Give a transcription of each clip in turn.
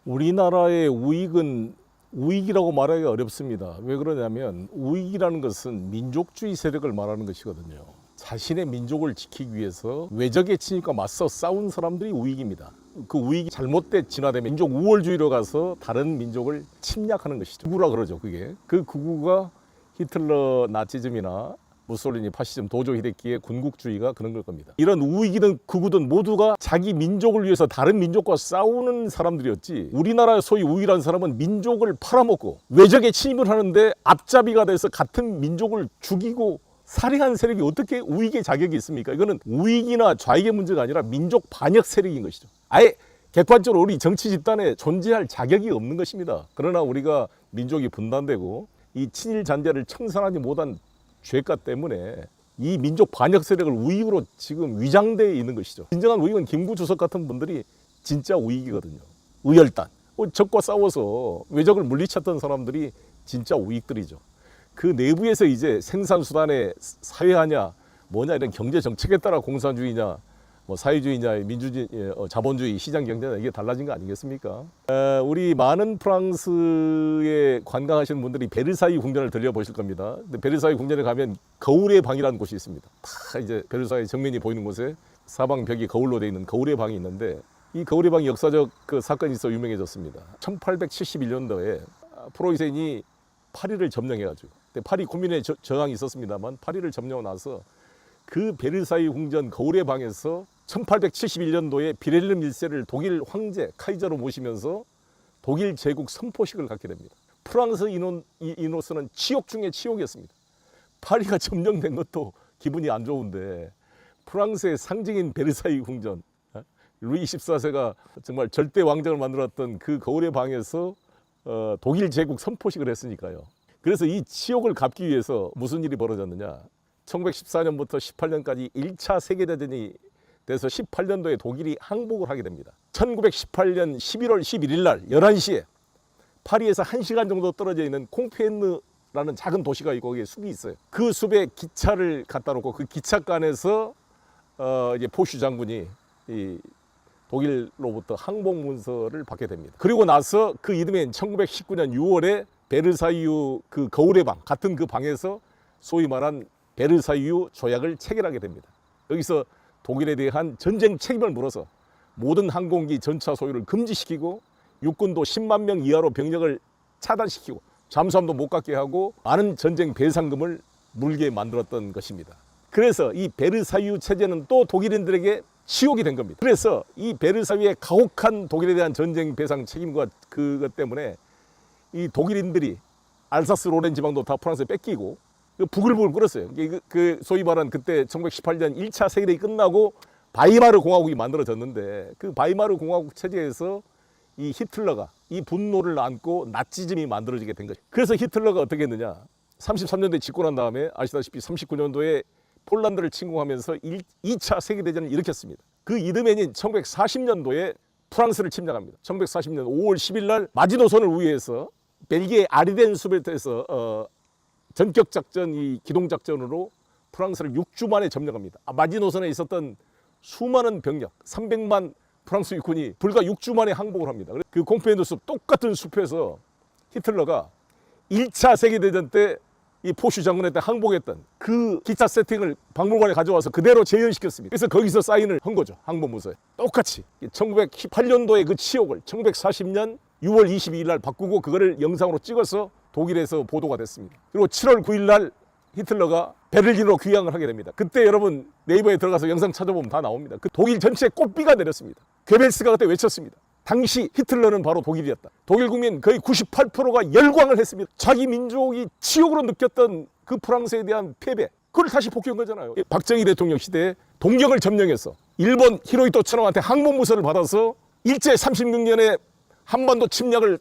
우리나라의 우익은 우익이라고 말하기가 어렵습니다. 왜 그러냐면 우익이라는 것은 민족주의 세력을 말하는 것이거든요. 자신의 민족을 지키기 위해서 외적의 침입과 맞서 싸운 사람들이 우익입니다. 그 우익이 잘못돼 진화되면 민족 우월주의로 가서 다른 민족을 침략하는 것이죠. 극우라 그러죠. 그게 그 극우가 히틀러 나치즘이나 무솔리니 파시즘 도조 히데키의 군국주의가 그런 걸 겁니다. 이런 우익이든 극우든 모두가 자기 민족을 위해서 다른 민족과 싸우는 사람들이었지, 우리나라 소위 우익이라는 사람은 민족을 팔아먹고 외적에 침입을 하는데 앞잡이가 돼서 같은 민족을 죽이고 살해한 세력이 어떻게 우익의 자격이 있습니까? 이거는 우익이나 좌익의 문제가 아니라 민족 반역 세력인 것이죠. 아예 객관적으로 우리 정치 집단에 존재할 자격이 없는 것입니다. 그러나 우리가 민족이 분단되고 이 친일 잔재를 청산하지 못한 죄가 때문에 이 민족 반역 세력을 우익으로 지금 위장되어 있는 것이죠. 진정한 우익은 김구 주석 같은 분들이 진짜 우익이거든요. 의열단, 적과 싸워서 외적을 물리쳤던 사람들이 진짜 우익들이죠. 그 내부에서 이제 생산수단의 사회화냐 뭐냐 이런 경제 정책에 따라 공산주의냐 뭐 사회주의냐 민주주의 자본주의 시장 경제냐 이게 달라진 거 아니겠습니까? 우리 많은 프랑스에 관광하시는 분들이 베르사유 궁전을 들려보실 겁니다. 근데 베르사유 궁전에 가면 거울의 방이라는 곳이 있습니다. 다 이제 베르사유 정면이 보이는 곳에 사방 벽이 거울로 되어 있는 거울의 방이 있는데, 이 거울의 방이 역사적 그 사건이 있어 유명해졌습니다. 1871년도에 프로이센이 파리를 점령해가지고, 파리 코민의 저항이 있었습니다만 파리를 점령하고 나서 그 베르사유 궁전 거울의 방에서 1871년도에 비렐름 1세를 독일 황제 카이저로 모시면서 독일 제국 선포식을 갖게 됩니다. 프랑스 인으로서는 치욕 중에 치욕이었습니다. 파리가 점령된 것도 기분이 안 좋은데 프랑스의 상징인 베르사유 궁전, 루이 14세가 정말 절대 왕정을 만들었던 그 거울의 방에서 독일 제국 선포식을 했으니까요. 그래서 이 치욕을 갚기 위해서 무슨 일이 벌어졌느냐, 1914년부터 18년까지 1차 세계대전이 돼서 18년도에 독일이 항복을 하게 됩니다. 1918년 11월 11일 날 11시에 파리에서 1시간 정도 떨어져 있는 콩페엔느라는 작은 도시가 있고 거기에 숲이 있어요. 그 숲에 기차를 갖다 놓고 그 기차간에서 이제 포슈 장군이 이 독일로부터 항복 문서를 받게 됩니다. 그리고 나서 그 이듬해인 1919년 6월에 베르사유 그 거울의 방 같은 그 방에서 소위 말한 베르사유 조약을 체결하게 됩니다. 여기서 독일에 대한 전쟁 책임을 물어서 모든 항공기 전차 소유를 금지시키고 육군도 10만 명 이하로 병력을 차단시키고 잠수함도 못 갖게 하고 많은 전쟁 배상금을 물게 만들었던 것입니다. 그래서 이 베르사유 체제는 또 독일인들에게 치욕이 된 겁니다. 그래서 이 베르사유의 가혹한 독일에 대한 전쟁 배상 책임과 그것 때문에 이 독일인들이 알사스 로렌 지방도 다 프랑스에 뺏기고 부글부글 끓었어요. 그 소위 말한 그때 1918년 1차 세계대전이 끝나고 바이마르 공화국이 만들어졌는데 그 바이마르 공화국 체제에서 이 히틀러가 이 분노를 안고 나치즘이 만들어지게 된 거죠. 그래서 히틀러가 어떻게 했느냐, 33년도에 집권한 다음에 아시다시피 39년도에 폴란드를 침공하면서 2차 세계대전을 일으켰습니다. 그 이듬해인 1940년도에 프랑스를 침략합니다. 1940년 5월 10일 날 마지노선을 우회해서 벨기에 아리덴 숲에서 전격 작전, 이 기동 작전으로 프랑스를 6주 만에 점령합니다. 마지노선에 있었던 수많은 병력, 300만 프랑스 육군이 불과 6주 만에 항복을 합니다. 그 콩페엔느 숲, 똑같은 숲에서 히틀러가 1차 세계대전 때 이 포슈 장군한테 항복했던 그 기차 세팅을 박물관에 가져와서 그대로 재현시켰습니다. 그래서 거기서 사인을 한 거죠. 항복문서에. 똑같이 1918년도의 그 치욕을 1940년 6월 22일 날 바꾸고 그거를 영상으로 찍어서 독일에서 보도가 됐습니다. 그리고 7월 9일 날 히틀러가 베를린으로 귀향을 하게 됩니다. 그때 여러분 네이버에 들어가서 영상 찾아보면 다 나옵니다. 그 독일 전체에 꽃비가 내렸습니다. 괴벨스가 그때 외쳤습니다. 당시 히틀러는 바로 독일이었다. 독일 국민 거의 98%가 열광을 했습니다. 자기 민족이 치욕으로 느꼈던 그 프랑스에 대한 패배, 그걸 다시 복귀한 거잖아요. 박정희 대통령 시대에 동경을 점령해서 일본 히로히토 천황한테 항복무서를 받아서 일제 36년에 한반도 침략을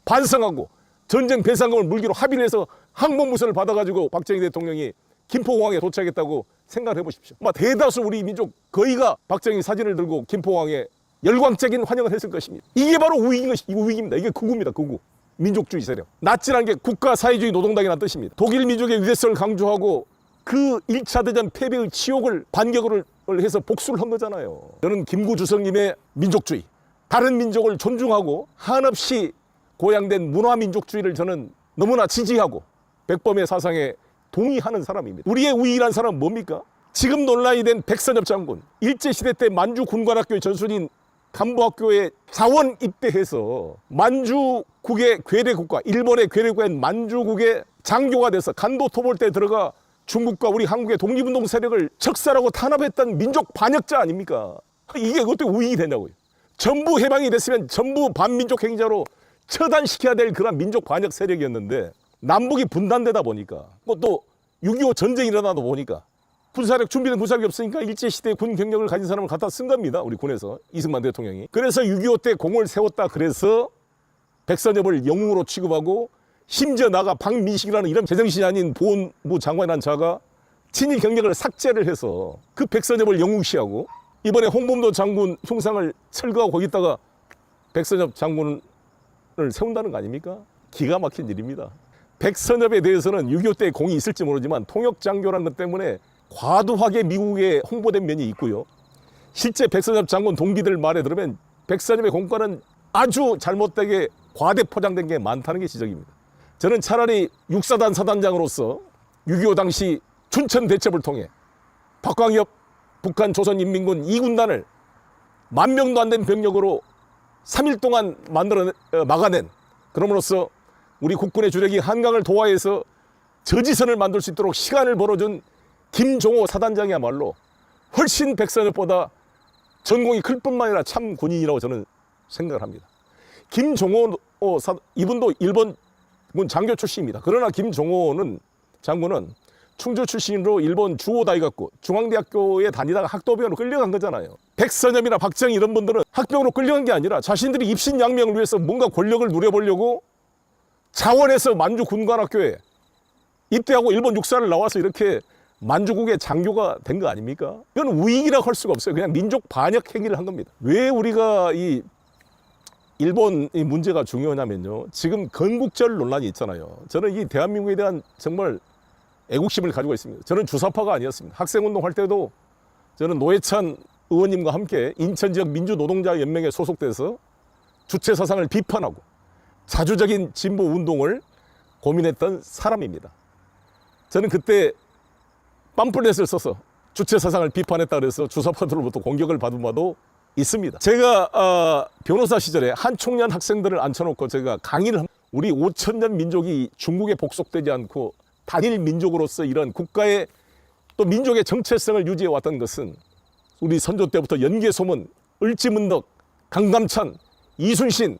반성하고 전쟁 배상금을 물기로 합의를 해서 항복무서를 받아가지고 박정희 대통령이 김포공항에 도착했다고 생각을 해보십시오. 아마 대다수 우리 민족 거의가 박정희 사진을 들고 김포공항에 열광적인 환영을 했을 것입니다. 이게 바로 우익입니다. 이게 극우입니다. 극우. 민족주의 세력. 나치라는 게 국가 사회주의 노동당이라는 뜻입니다. 독일 민족의 위대성을 강조하고 그 1차 대전 패배의 치욕을 반격을 해서 복수를 한 거잖아요. 저는 김구 주석님의 민족주의, 다른 민족을 존중하고 한없이 고양된 문화민족주의를 저는 너무나 지지하고 백범의 사상에 동의하는 사람입니다. 우리의 우익이라는 사람은 뭡니까? 지금 논란이 된 백선엽 장군, 일제시대 때 만주 군관학교의 전순인 간부학교에 자원 입대해서 만주국의 괴뢰국가, 일본의 괴뢰국인 만주국의 장교가 돼서 간도 토벌대에 들어가 중국과 우리 한국의 독립운동 세력을 적살하고 탄압했던 민족 반역자 아닙니까? 이게 어떻게 우익이 되냐고요. 전부 해방이 됐으면 전부 반민족 행위자로 처단시켜야 될 그런 민족 반역 세력이었는데 남북이 분단되다 보니까 또 6.25 전쟁이 일어나다 보니까 군사력 준비된 군사력이 없으니까 일제시대 군 경력을 가진 사람을 갖다 쓴 겁니다. 우리 군에서 이승만 대통령이. 그래서 6.25 때 공을 세웠다 그래서 백선엽을 영웅으로 취급하고 심지어 나가 박민식이라는 이런 제정신이 아닌 보훈부 장관이라는 자가 친일 경력을 삭제를 해서 그 백선엽을 영웅시하고 이번에 홍범도 장군 흉상을 철거하고 거기다가 백선엽 장군을 세운다는 거 아닙니까? 기가 막힌 일입니다. 백선엽에 대해서는 6.25 때 공이 있을지 모르지만 통역장교라는 것 때문에 과도하게 미국에 홍보된 면이 있고요. 실제 백선엽 장군 동기들 말에 들으면 백선엽의 공과는 아주 잘못되게 과대 포장된 게 많다는 게 지적입니다. 저는 차라리 육사단 사단장으로서 6.25 당시 춘천 대첩을 통해 박광엽 북한 조선인민군 2군단을 10,000명도 안 된 병력으로 3일 동안 막아낸, 그럼으로써 우리 국군의 주력이 한강을 도하해서 저지선을 만들 수 있도록 시간을 벌어준 김종호 사단장이야말로 훨씬 백선엽보다 전공이 클 뿐만 아니라 참 군인이라고 저는 생각을 합니다. 김종호 이분도 일본군 장교 출신입니다. 그러나 김종호 장군은 충주 출신으로 일본 주오다이가쿠 중앙대학교에 다니다가 학도병으로 끌려간 거잖아요. 백선엽이나 박정희 이런 분들은 학병으로 끌려간 게 아니라 자신들이 입신양명을 위해서 뭔가 권력을 누려보려고 자원해서 만주 군관학교에 입대하고 일본 육사를 나와서 이렇게 만주국의 장교가 된 거 아닙니까? 이건 우익이라고 할 수가 없어요. 그냥 민족 반역 행위를 한 겁니다. 왜 우리가 이 일본 이 문제가 중요하냐면요. 지금 건국절 논란이 있잖아요. 저는 이 대한민국에 대한 정말 애국심을 가지고 있습니다. 저는 주사파가 아니었습니다. 학생운동 할 때도 저는 노회찬 의원님과 함께 인천지역 민주노동자연맹에 소속돼서 주체사상을 비판하고 자주적인 진보 운동을 고민했던 사람입니다. 저는 그때 팜플렛을 써서 주체사상을 비판했다 그래서 주사파들로부터 공격을 받은 바도 있습니다. 제가 변호사 시절에 한총련 학생들을 앉혀놓고 제가 강의를 합니다. 우리 5,000년 민족이 중국에 복속되지 않고 단일 민족으로서 이런 국가의 또 민족의 정체성을 유지해 왔던 것은 우리 선조 때부터 연개소문, 을지문덕, 강감찬, 이순신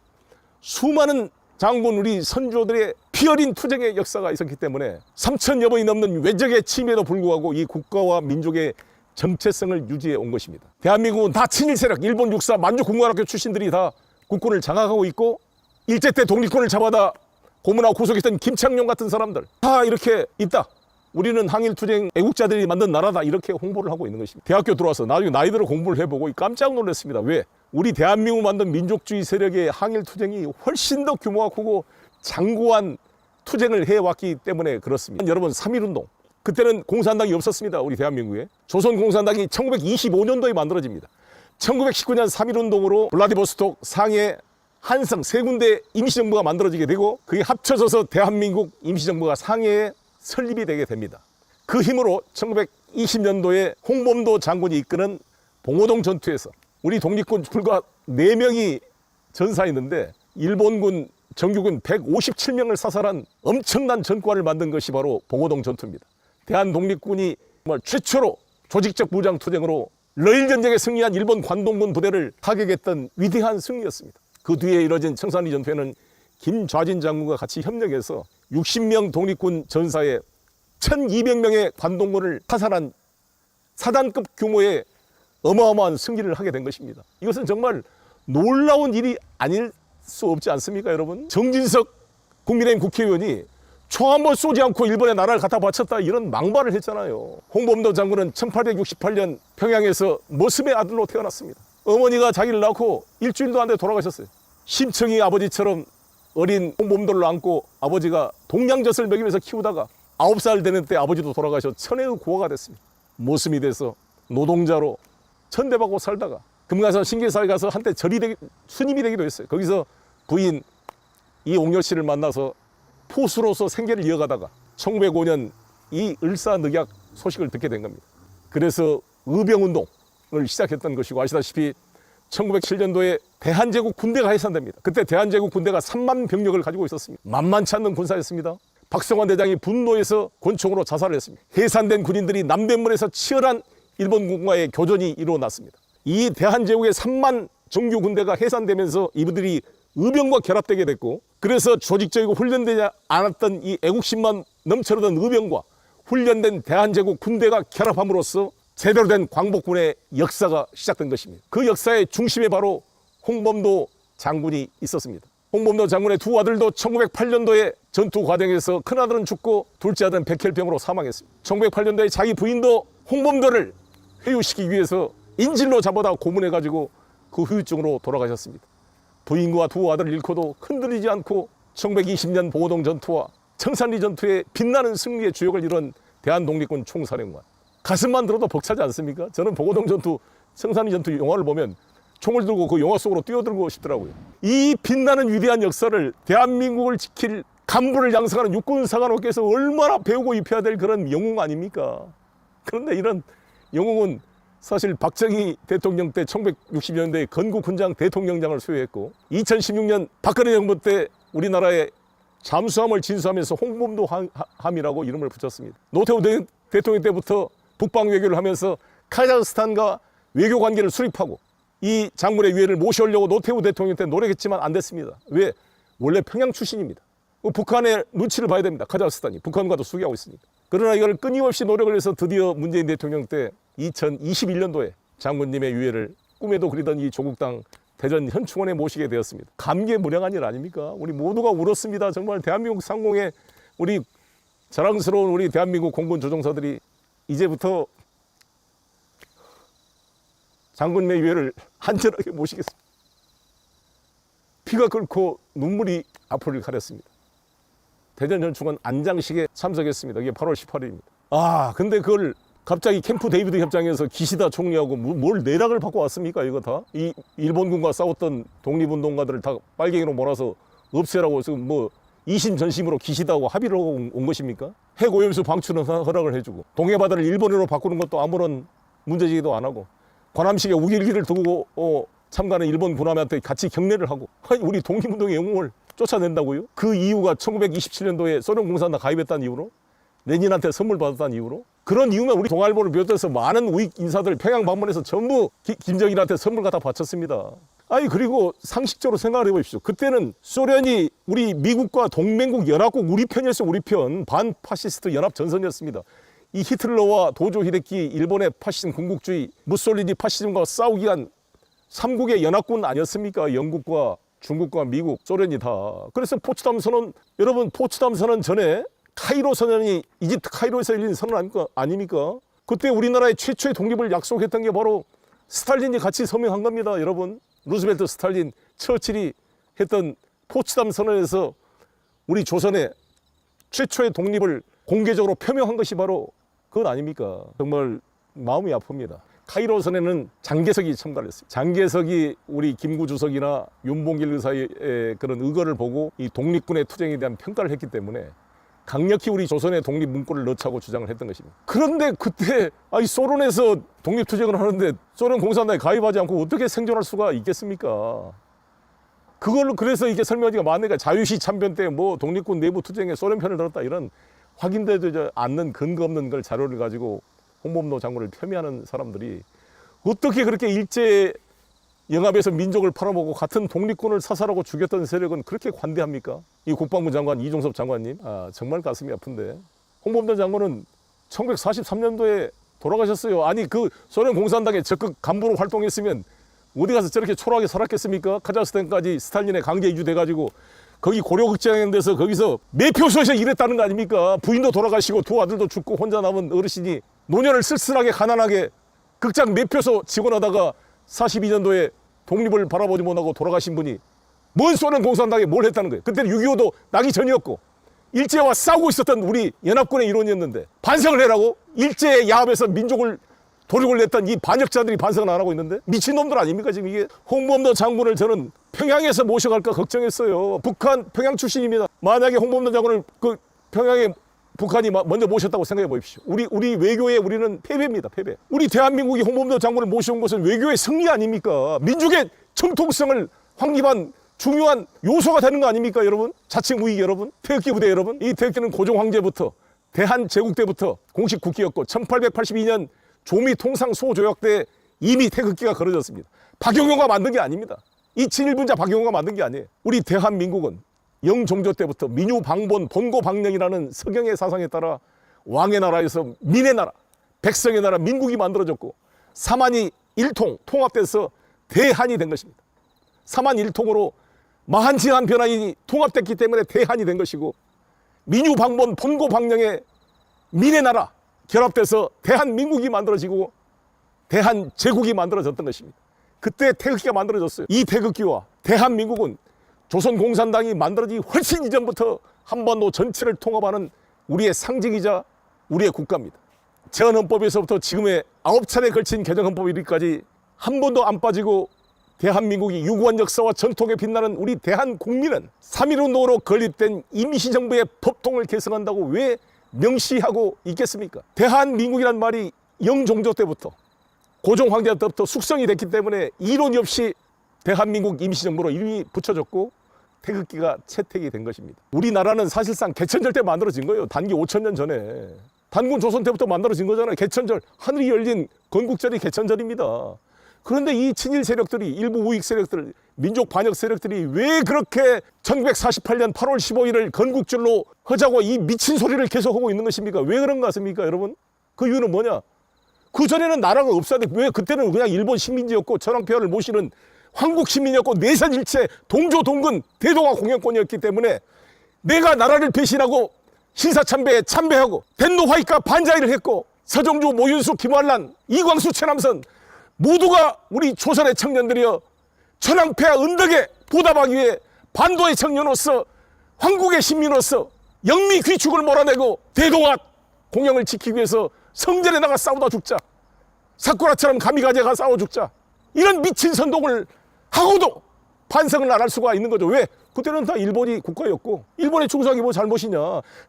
수많은 장군 우리 선조들의 피어린 투쟁의 역사가 있었기 때문에 3,000여 번이 넘는 외적의 침해에도 불구하고 이 국가와 민족의 정체성을 유지해 온 것입니다. 대한민국은 다 친일 세력, 일본 육사, 만주 군관학교 출신들이 다 국군을 장악하고 있고 일제 때 독립군을 잡아다 고문하고 구속했던 김창룡 같은 사람들 다 이렇게 있다. 우리는 항일투쟁 애국자들이 만든 나라다. 이렇게 홍보를 하고 있는 것입니다. 대학교 들어와서 나중에 나이 들어 공부를 해보고 깜짝 놀랐습니다. 왜? 우리 대한민국 만든 민족주의 세력의 항일투쟁이 훨씬 더 규모가 크고 장구한 투쟁을 해왔기 때문에 그렇습니다. 여러분 3.1운동 그때는 공산당이 없었습니다. 우리 대한민국에. 조선공산당이 1925년도에 만들어집니다. 1919년 3.1운동으로 블라디보스톡, 상해, 한성 세 군데 임시정부가 만들어지게 되고 그게 합쳐져서 대한민국 임시정부가 상해에 설립이 되게 됩니다. 그 힘으로 1920년도에 홍범도 장군이 이끄는 봉오동 전투에서 우리 독립군 불과 4명이 전사했는데 일본군 정규군 157명을 사살한 엄청난 전과를 만든 것이 바로 봉오동 전투입니다. 대한독립군이 정말 최초로 조직적 무장투쟁으로 러일전쟁에 승리한 일본 관동군 부대를 타격했던 위대한 승리였습니다. 그 뒤에 이뤄진 청산리 전투에는 김좌진 장군과 같이 협력해서 60명 독립군 전사에 1,200명의 관동군을 사살한 사단급 규모의 어마어마한 승리를 하게 된 것입니다. 이것은 정말 놀라운 일이 아닐 수 없지 않습니까, 여러분? 정진석 국민의힘 국회의원이 총 한 번 쏘지 않고 일본의 나라를 갖다 바쳤다 이런 망발을 했잖아요. 홍범도 장군은 1868년 평양에서 머슴의 아들로 태어났습니다. 어머니가 자기를 낳고 일주일도 안 돼 돌아가셨어요. 심청이 아버지처럼 어린 홍범도를 안고 아버지가 동양젖을 먹이면서 키우다가 9살 되는 때 아버지도 돌아가셔 천혜의 고아가 됐습니다. 모습이 돼서 노동자로 천대받고 살다가 금강산 신계사에 가서 한때 스님이 되기도 했어요. 거기서 부인 이옥렬 씨를 만나서 포수로서 생계를 이어가다가 1905년 이 을사늑약 소식을 듣게 된 겁니다. 그래서 의병운동을 시작했던 것이고, 아시다시피 1907년도에 대한제국 군대가 해산됩니다. 그때 대한제국 군대가 3만 병력을 가지고 있었습니다. 만만치 않는 군사였습니다. 박성환 대장이 분노해서 권총으로 자살을 했습니다. 해산된 군인들이 남대문에서 치열한 일본군과의 교전이 일어났습니다. 이 대한제국의 3만 정규 군대가 해산되면서 이분들이 의병과 결합되게 됐고, 그래서 조직적이고 훈련되지 않았던 이 애국심만 넘쳐나던 의병과 훈련된 대한제국 군대가 결합함으로써 제대로 된 광복군의 역사가 시작된 것입니다. 그 역사의 중심에 바로 홍범도 장군이 있었습니다. 홍범도 장군의 두 아들도 1908년도에 전투 과정에서 큰아들은 죽고 둘째 아들은 백혈병으로 사망했습니다. 1908년도에 자기 부인도 홍범도를 회유시키기 위해서 인질로 잡아다 고문해가지고 그 후유증으로 돌아가셨습니다. 부인과 두 아들을 잃고도 흔들리지 않고 1920년 보고동 전투와 청산리 전투에 빛나는 승리의 주역을 이룬 대한독립군 총사령관. 가슴만 들어도 벅차지 않습니까? 저는 보고동 전투, 청산리 전투 영화를 보면 총을 들고 그 영화 속으로 뛰어들고 싶더라고요. 이 빛나는 위대한 역사를 대한민국을 지킬 간부를 양성하는 육군사관학교에서 얼마나 배우고 입혀야 될 그런 영웅 아닙니까? 그런데 이런 영웅은 사실 박정희 대통령 때 1960년대에 건국훈장 대통령장을 수여했고, 2016년 박근혜 정부 때 우리나라의 잠수함을 진수하면서 홍범도함이라고 이름을 붙였습니다. 노태우 대통령 때부터 북방 외교를 하면서 카자흐스탄과 외교 관계를 수립하고 이 장군의 위해를 모셔오려고 노태우 대통령 때 노력했지만 안 됐습니다. 왜? 원래 평양 출신입니다. 북한의 눈치를 봐야 됩니다. 카자흐스탄이 북한과도 수교하고 있으니까. 그러나 이걸 끊임없이 노력을 해서 드디어 문재인 대통령 때 2021년도에 장군님의 위해를 꿈에도 그리던 이 조국 땅 대전 현충원에 모시게 되었습니다. 감개무량한 일 아닙니까? 우리 모두가 울었습니다. 정말 대한민국 상공에 우리 자랑스러운 우리 대한민국 공군 조종사들이 이제부터 장군님의 위해를 안전하게 모시겠습니다. 피가 끓고 눈물이 앞을 가렸습니다. 대전 현충원 안장식에 참석했습니다. 이게 8월 18일입니다. 근데 그걸 갑자기 캠프 데이비드 협정에서 기시다 총리하고 뭘 내락을 받고 왔습니까? 이거 다? 이 일본군과 싸웠던 독립운동가들을 다 빨갱이로 몰아서 없애라고 지금 뭐 이심전심으로 기시다하고 합의를 하고 온 것입니까? 핵오염수 방출은 허락을 해주고 동해바다를 일본으로 바꾸는 것도 아무런 문제제기도 안 하고 관함식에 우길기를 두고 참가하는 일본 군함한테 같이 경례를 하고, 아니 우리 독립운동의 영웅을 쫓아낸다고요? 그 이유가 1927년도에 소련 공산당 가입했다는 이유로? 레닌한테 선물 받았다는 이유로? 그런 이유면 우리 동아일보를 비롯해서 많은 우익 인사들 평양 방문해서 전부 김정일한테 선물 갖다 바쳤습니다. 아니 그리고 상식적으로 생각을 해보십시오. 그때는 소련이 우리 미국과 동맹국 연합국 우리 편이었어요. 우리 편. 반파시스트 연합 전선이었습니다. 이 히틀러와 도조 히데키 일본의 파시즘 군국주의 무솔리니 파시즘과 싸우기 위한 삼국의 연합군 아니었습니까? 영국과 중국과 미국, 소련이 다. 그래서 포츠담 선언, 여러분 포츠담 선언 전에 카이로 선언이 이집트 카이로에서 열린 선언 아닙니까? 그때 우리나라의 최초의 독립을 약속했던 게 바로 스탈린이 같이 서명한 겁니다. 여러분 루즈벨트, 스탈린, 처칠이 했던 포츠담 선언에서 우리 조선의 최초의 독립을 공개적으로 표명한 것이 바로 그건 아닙니까? 정말 마음이 아픕니다. 카이로 선언에는 장개석이 참가를 했어요. 장개석이 우리 김구 주석이나 윤봉길 의사의 그런 의거를 보고 이 독립군의 투쟁에 대한 평가를 했기 때문에 강력히 우리 조선의 독립 문구를 넣자고 주장을 했던 것입니다. 그런데 그때 소련에서 독립투쟁을 하는데 소련 공산당에 가입하지 않고 어떻게 생존할 수가 있겠습니까? 그걸로 그래서 이게 설명하기가 많으니까 자유시 참변 때 뭐 독립군 내부 투쟁에 소련 편을 들었다 이런 확인되지 않는 근거 없는 걸 자료를 가지고 홍범도 장군을 폄훼하는 사람들이 어떻게 그렇게 일제 영합에서 민족을 팔아먹고 같은 독립군을 사살하고 죽였던 세력은 그렇게 관대합니까? 이 국방부 장관 이종섭 장관님, 정말 가슴이 아픈데 홍범도 장군은 1943년도에 돌아가셨어요. 아니 그 소련 공산당에 적극 간부로 활동했으면 어디 가서 저렇게 초라하게 살았겠습니까? 카자흐스탄까지 스탈린의 강제 이주돼가지고 거기 고려극장에 데서 거기서 매표소에서 일했다는 거 아닙니까? 부인도 돌아가시고 두 아들도 죽고 혼자 남은 어르신이 노년을 쓸쓸하게 가난하게 극장 매표소 직원하다가 42년도에 독립을 바라보지 못하고 돌아가신 분이 뭔 소련 공산당에 뭘 했다는 거예요. 그때는 6.25도 나기 전이었고 일제와 싸우고 있었던 우리 연합군의 일원이었는데 반성을 해라고? 일제의 야합에서 민족을 도륙을 냈던 이 반역자들이 반성을 안 하고 있는데 미친놈들 아닙니까 지금 이게. 홍범도 장군을 저는 평양에서 모셔갈까 걱정했어요. 북한 평양 출신입니다. 만약에 홍범도 장군을 그 평양에 북한이 먼저 모셨다고 생각해 보십시오. 우리 외교에 우리는 패배입니다. 패배. 우리 대한민국이 홍범도 장군을 모셔온 것은 외교의 승리 아닙니까? 민족의 정통성을 확립한 중요한 요소가 되는 거 아닙니까 여러분? 자칭 우익 여러분, 태극기 부대 여러분. 이 태극기는 고종 황제부터 대한제국 때부터 공식 국기였고 1882년 조미 통상소조약 때 이미 태극기가 걸어졌습니다. 박영호가 만든 게 아닙니다. 이 친일분자 박영호가 만든 게 아니에요. 우리 대한민국은 영종조 때부터 민유방본 본고방령이라는 서경의 사상에 따라 왕의 나라에서 민의 나라, 백성의 나라 민국이 만들어졌고 사만이 일통 통합돼서 대한이 된 것입니다. 사만 일통으로 마한지한 변화인이 통합됐기 때문에 대한이 된 것이고 민유방본 본고방령의 민의 나라 결합돼서 대한민국이 만들어지고 대한제국이 만들어졌던 것입니다. 그때 태극기가 만들어졌어요. 이 태극기와 대한민국은 조선공산당이 만들어지기 훨씬 이전부터 한반도 전체를 통합하는 우리의 상징이자 우리의 국가입니다. 제헌헌법에서부터 지금의 9차례 걸친 개정헌법 이르기까지 한 번도 안 빠지고 대한민국이 유구한 역사와 전통에 빛나는 우리 대한국민은 3.1운동으로 건립된 임시정부의 법통을 개성한다고 왜 명시하고 있겠습니까? 대한민국이란 말이 영종조 때부터 고종 황제 때부터 숙성이 됐기 때문에 이론이 없이 대한민국 임시정부로 이름이 붙여졌고 태극기가 채택이 된 것입니다. 우리나라는 사실상 개천절 때 만들어진 거예요. 단기 5,000년 전에. 단군 조선 때부터 만들어진 거잖아요. 개천절, 하늘이 열린 건국절이 개천절입니다. 그런데 이 친일 세력들이, 일부 우익 세력들, 민족 반역 세력들이 왜 그렇게 1948년 8월 15일을 건국절로 하자고 이 미친 소리를 계속하고 있는 것입니까? 왜 그런 것 같습니까, 여러분? 그 이유는 뭐냐? 그전에는 나라가 없었는데 왜 그때는 그냥 일본 식민지였고 천황폐하를 모시는 황국 시민이었고 내선일체 동조동근 대동아 공영권이었기 때문에 내가 나라를 배신하고 신사참배에 참배하고 덴노화이카 반자이를 했고 서정주, 모윤수, 김환란, 이광수, 최남선 모두가 우리 조선의 청년들이여 천황폐하 은덕에 보답하기 위해 반도의 청년으로서 황국의 신민으로서 영미 귀축을 몰아내고 대동아 공영을 지키기 위해서 성전에 나가 싸우다 죽자. 사쿠라처럼 가미가제가 싸워 죽자. 이런 미친 선동을 하고도 반성을 안 할 수가 있는 거죠. 왜? 그때는 다 일본이 국가였고 일본의 충성이 뭐 잘못이냐.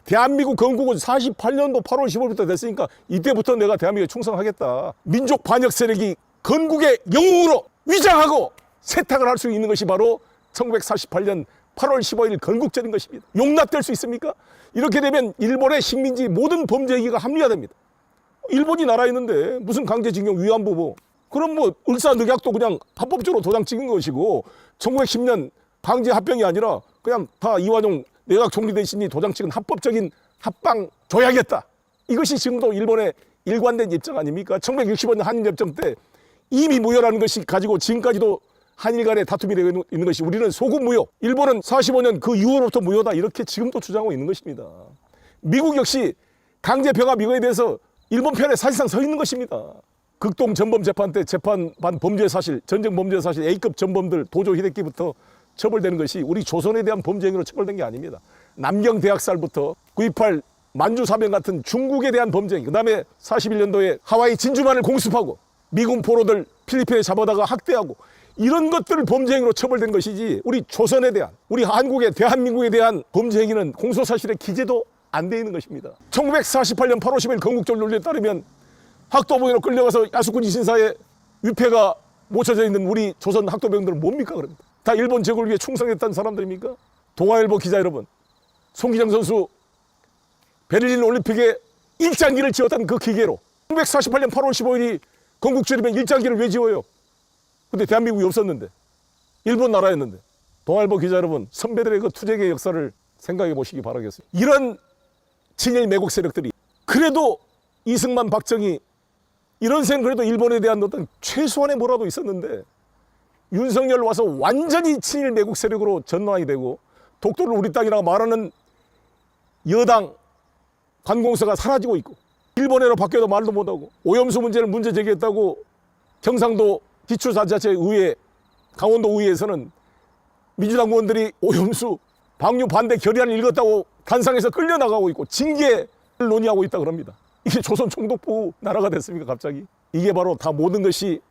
대한민국 건국은 48년도 8월 15일부터 됐으니까 이때부터 내가 대한민국에 충성하겠다. 민족 반역 세력이 건국의 영웅으로 위장하고 세탁을 할 수 있는 것이 바로 1948년 8월 15일 건국절인 것입니다. 용납될 수 있습니까? 이렇게 되면 일본의 식민지 모든 범죄 행위가 합리화됩니다. 일본이 나라였는데 무슨 강제징용 위안부 뭐 그럼 뭐 을사늑약도 그냥 합법적으로 도장 찍은 것이고 1910년 강제 합병이 아니라 그냥 다 이완용 내각 총리 대신이 도장 찍은 합법적인 합방 조약이었다. 이것이 지금도 일본의 일관된 입장 아닙니까? 1965년 한일협정 때 이미 무효라는 것이 가지고 지금까지도 한일 간의 다툼이 되고 있는 것이 우리는 소급 무효, 일본은 45년 그 이후로부터 무효다 이렇게 지금도 주장하고 있는 것입니다. 미국 역시 강제 병합 이거에 대해서 일본 편에 사실상 서 있는 것입니다. 극동 전범 재판 때 재판반 범죄 사실, 전쟁 범죄 사실 A급 전범들 도조 히데키부터 처벌되는 것이 우리 조선에 대한 범죄 행위로 처벌된 게 아닙니다. 남경 대학살부터 9.28 만주 사변 같은 중국에 대한 범죄 행위, 그 다음에 41년도에 하와이 진주만을 공습하고 미군 포로들 필리핀에 잡아다가 학대하고 이런 것들을 범죄 행위로 처벌된 것이지 우리 조선에 대한, 우리 한국의 대한민국에 대한 범죄 행위는 공소사실에 기재도 안 돼 있는 것입니다. 1948년 8월 10일 건국절 논리에 따르면 학도병으로 끌려가서 야수군 이신사에 위패가 묻혀져 있는 우리 조선 학도병들은 뭡니까 그럽니다. 다 일본 제국을 위해 충성했다는 사람들입니까? 동아일보 기자 여러분, 송기정 선수 베를린 올림픽에 일장기를 지었다는 그 기계로 1948년 8월 15일이 건국절이면 일장기를 왜 지어요? 근데 대한민국이 없었는데 일본 나라였는데. 동아일보 기자 여러분, 선배들의 그 투쟁의 역사를 생각해 보시기 바라겠습니다. 이런 친일 매국 세력들이 그래도 이승만, 박정희 이런 셈 그래도 일본에 대한 어떤 최소한의 뭐라도 있었는데 윤석열 와서 완전히 친일 매국 세력으로 전환이 되고 독도를 우리 땅이라고 말하는 여당 관공서가 사라지고 있고 일본해로 바뀌어도 말도 못하고 오염수 문제를 문제 제기했다고 경상도 기초자치의회 강원도 의회에서는 민주당 의원들이 오염수 방류 반대 결의안을 읽었다고 단상에서 끌려나가고 있고 징계를 논의하고 있다 그럽니다. 이게 조선 총독부 나라가 됐습니까 갑자기? 이게 바로 다 모든 것이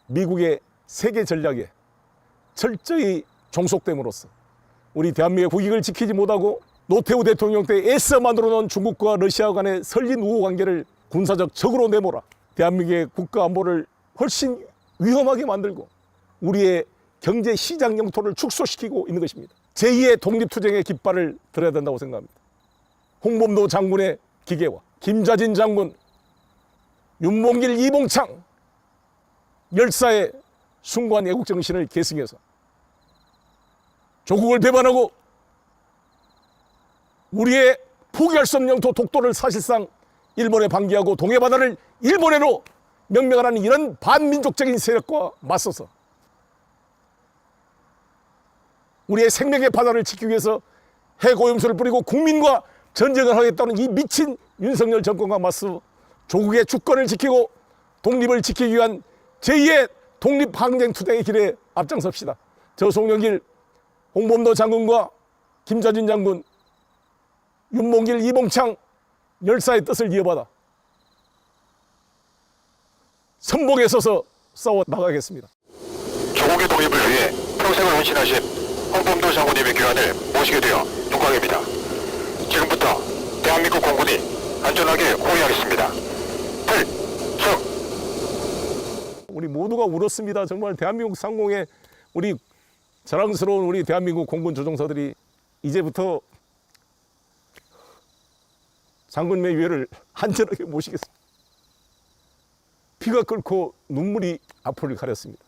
미국의 세계 전략에 철저히 종속됨으로써 우리 대한민국의 국익을 지키지 못하고 노태우 대통령 때 애써 만들어 놓은 중국과 러시아 간의 설린 우호 관계를 군사적 적으로 내몰아 대한민국의 국가 안보를 훨씬 위험하게 만들고 우리의 경제 시장 영토를 축소시키고 있는 것입니다. 제2의 독립투쟁의 깃발을 들어야 된다고 생각합니다. 홍범도 장군의 기계와 김좌진 장군, 윤봉길, 이봉창 열사의 숭고한 애국정신을 계승해서 조국을 배반하고 우리의 포기할 수 없는 영토 독도를 사실상 일본에 방기하고 동해바다를 일본해로 명명하는 이런 반민족적인 세력과 맞서서 우리의 생명의 바다를 지키기 위해서 핵오염수를 뿌리고 국민과 전쟁을 하겠다는 이 미친 윤석열 정권과 맞서 조국의 주권을 지키고 독립을 지키기 위한 제2의 독립항쟁투쟁의 길에 앞장섭시다. 저 송영길, 홍범도 장군과 김좌진 장군, 윤봉길, 이봉창 열사의 뜻을 이어받아 선봉에 서서 싸워 나가겠습니다. 조국의 독립을 위해 평생을 헌신하신 홍범도 장군님의 귀환을 모시게 되어 영광입니다. 지금부터 대한민국 공군이 안전하게 호위하겠습니다. 필승! 우리 모두가 울었습니다. 정말 대한민국 상공에 우리 자랑스러운 우리 대한민국 공군 조종사들이 이제부터 장군님의 위해를 안전하게 모시겠습니다. 피가 끓고 눈물이 앞을 가렸습니다.